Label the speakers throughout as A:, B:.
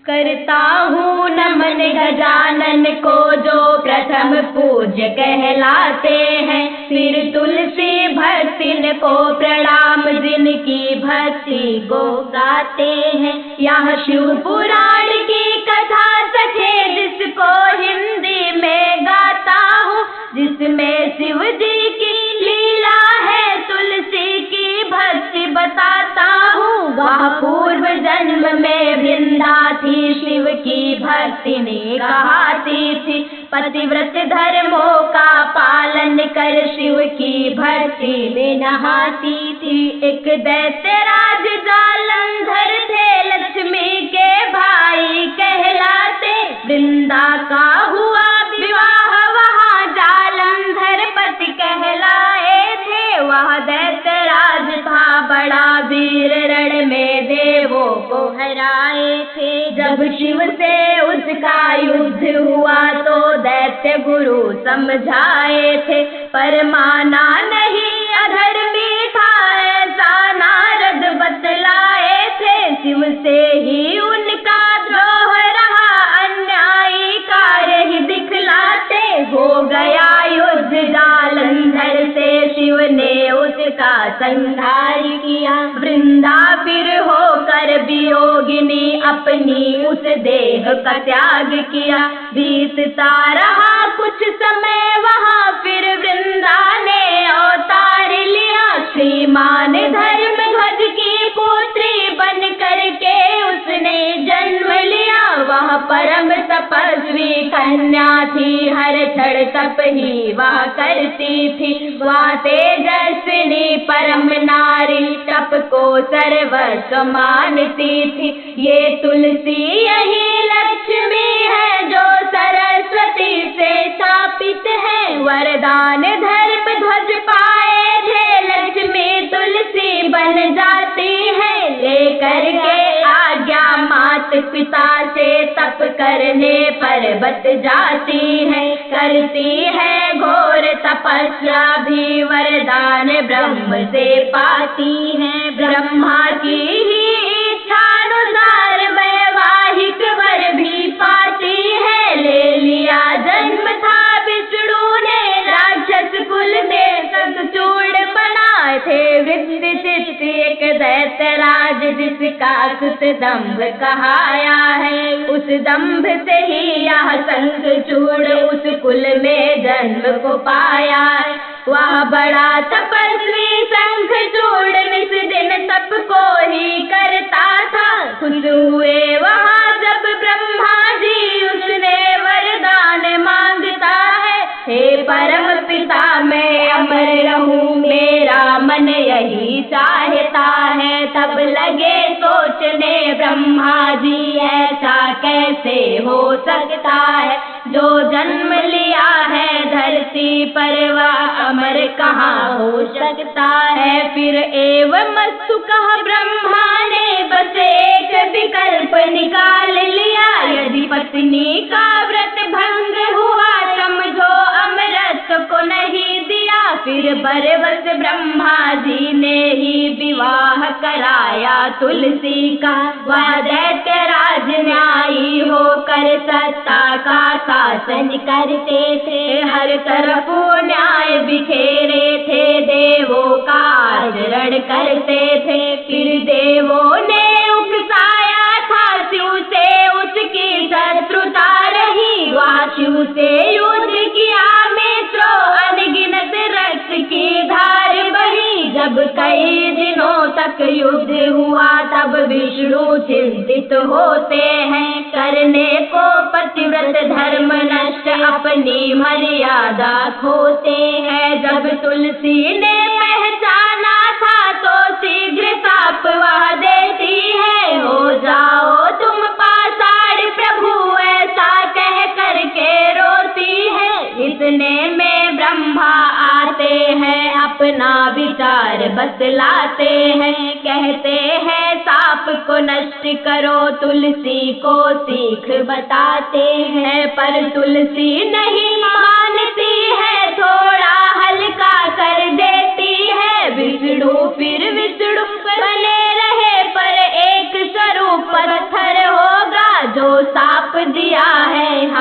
A: करता हूँ नमन गजानन को जो प्रथम पूज्य कहलाते हैं। फिर तुलसी भक्तिन को प्रणाम जिनकी भक्ति को गाते हैं। यह शिव पुराण की कथा सखे जिसको हिंदी में गाता हूँ, जिसमें शिव जी की लीला है तुलसी की भक्ति बताता हूँ। वह पूर्व जन्म में वृंदा थी, शिव की भक्ति ने कहाती थी। पतिव्रत धर्मों का पालन कर शिव की भक्ति में नहाती थी। एक दैत्यराज जालंधर थे, लक्ष्मी के भाई कहलाते। वृंदा का हुआ विवाह वहाँ जालंधर पति कहलाए थे। वह दैत्यराज था बड़ा वीर, रण में देवों को हराए थे। जब शिव से उसका युद्ध हुआ तो दैत्य गुरु समझाए थे, पर माना नहीं अधर्मी था ऐसा नारद बतलाए थे। शिव से ही उनका द्रोह रहा, अन्यायी कार्य ही दिखलाते। हो गया युद्ध जालंधर से, शिव ने उसका संहार किया। वृंदा फिर होकर वियोगिनी अपनी उस देह का त्याग किया। बीतता रहा कुछ समय वहाँ, फिर वृंदा ने अवतार लिया। श्रीमान धर्म ध्वज की पुत्री बन करके उसने जन्म लिया। वह परम तपस्वी कन्या थी, हर क्षण तप ही वह करती थी। वह तेजस्विनी परम नारी, तप को सर्वस्व मानती थी। ये तुलसी यही लक्ष्मी है जो सरस्वती से स्थापित है। वरदान धर्म ध्वज पाए थे, लक्ष्मी तुलसी बन जाती है। लेकर के आज्ञा मात पिता से तप करने पर बच जाती है। करती है घोर तपस्या भी, वरदान ब्रह्म से पाती है। ब्रह्मा की ही इच्छानुसार वैवाहिक वर भी पाती है। ले लिया जन्म था विष्णु ने, राक्षस कुल में संचूर्ण बनाए थे। वृत्ति एक दैत्यराज जिसका सुत दंभ कहाया है, उस दंभ से ही यह शंखचूड़ उस कुल में जन्म को पाया है। वह बड़ा तपस्वी शंखचूड़ निस दिन तप को ही करता था। खुश हुए वहाँ जब ब्रह्मा जी, उसने वरदान मांगता है। हे परम पिता मैं अमर रहूं, मेरा मन यही चाहता है। तब लगे सोचने ब्रह्मा जी, ऐसा कैसे हो सकता है। जो जन्म लिया है धरती पर वह अमर कहाँ हो सकता है। फिर एवं मस्तु कहा ब्रह्मा ने, बस एक विकल्प निकाल लिया। यदि पत्नी का व्रत भंग हुआ, समझो अमृत को नहीं दिया। फिर बरबस ब्रह्मा जी ने ही विवाह कराया तुलसी का। वह दैत्यराज न्यायी होकर सत्ता का शासन करते थे। हर तरफ न्याय बिखेरे थे, देवों का आचरण करते थे। फिर देवों ने उकसाया था शिव से, उसकी शत्रुता रही। वह शिव से युद्ध किया मित्रों, अनगिनत रक्त की धार बही। जब कई दिनों तक युद्ध हुआ तब विष्णु चिंतित होते हैं। करने को पतिव्रत धर्म नष्ट, अपनी मर्यादा खोते हैं। जब तुलसी ने पहचाना था तो शीघ्र साप वह देती है। हो जाओ तुम पाषाण प्रभु, ऐसा कह करके रोती है। इतने में ब्रह्मा आते हैं, अपना विचार बतलाते हैं। कहते हैं साप को नष्ट करो, तुलसी को सीख बताते हैं। पर तुलसी नहीं मानती है, थोड़ा हल्का कर देती है। विष्णु फिर विष्णु बने रहे, पर एक स्वरूप पत्थर होगा जो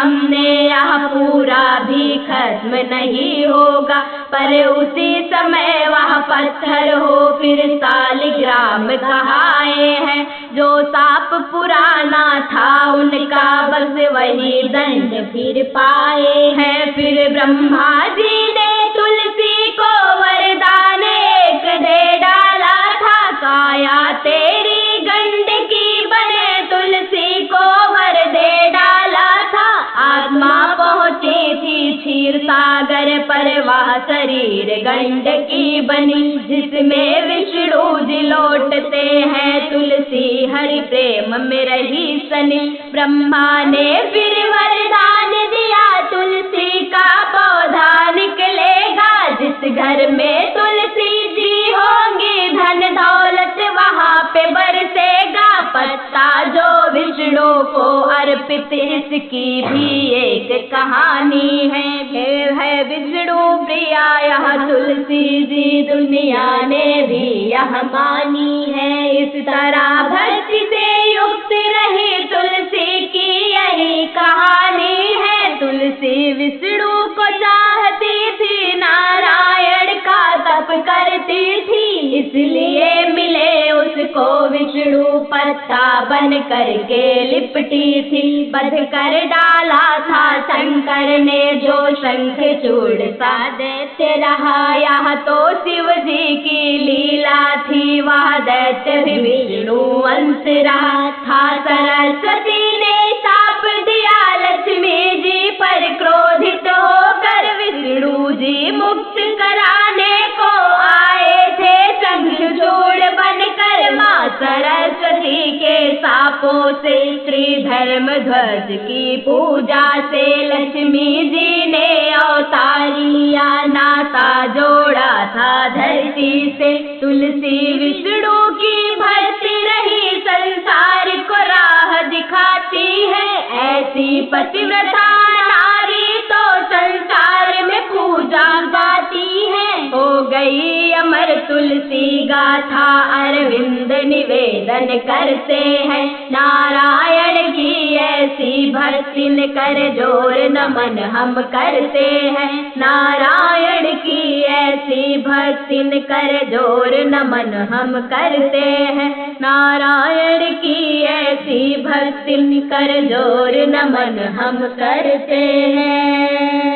A: हमने यह पूरा भी खत्म नहीं होगा। पर उसी समय वह पत्थर हो फिर सालिग्राम कहाए हैं। जो साप पुराना था उनका बस वही दंड फिर पाए हैं। फिर ब्रह्मा जी ने तुलसी को वरदान एक दे डाला था, काया तेरी गंडकी बने तुलसी को वर दे डाला था। आत्मा पहुँची थी क्षीर सागर पर वह शरीर गंडकी बनी, जिसमें विष्णु जी लौटते हैं तुलसी हरि प्रेम में रही सनी। ब्रह्मा ने फिर वरदान दिया तुलसी का पौधा निकलेगा, जिस घर में तुलसी जी होंगी धन दौलत वहाँ पे बरसेगा। पत्ता जो विष्णु को अर्पित इसकी भी एक कहानी है विष्णु प्रिया यह तुलसी जी दुनिया ने भी यह मानी है। इस तरह भक्ति से युक्त रही तुलसी की यही कहानी है। तुलसी विष्णु को चाहती थी, नारायण का तप करती थी, इसलिए मिले उसको विष्णु पत्ता बन करके लिपटी थी। बध कर डाला था शंकर ने जो शंख चूड़ सा दैत्य रहा। यह तो शिव जी की लीला थी, वह दैत्य भी विष्णु अंश रहा था। सरस्वती ने शाप दिया लक्ष्मी जी पर, क्रोधित होकर विष्णु जी मुक्त कराने को आए थे शंख चूड़ बनकर। माँ सरस्वती के शापों से श्री धर्म ध्वज की पूजा से लक्ष्मी जी ने अवतारिया नाता जोड़ा था धरती से। तुलसी विष्णु की भक्ति रही संसार को राह दिखाती है। ऐसी पतिव्रता नारी तो संसार में पूजा गाती है। हो गई अमर तुलसी गाथा अरविंद निवेदन करते हैं। नारायण की ऐसी भक्ति कर जोर नमन हम करते हैं। नारायण की ऐसी भक्ति कर जोर नमन हम करते हैं। नारायण की ऐसी भक्ति कर जोर नमन हम करते हैं।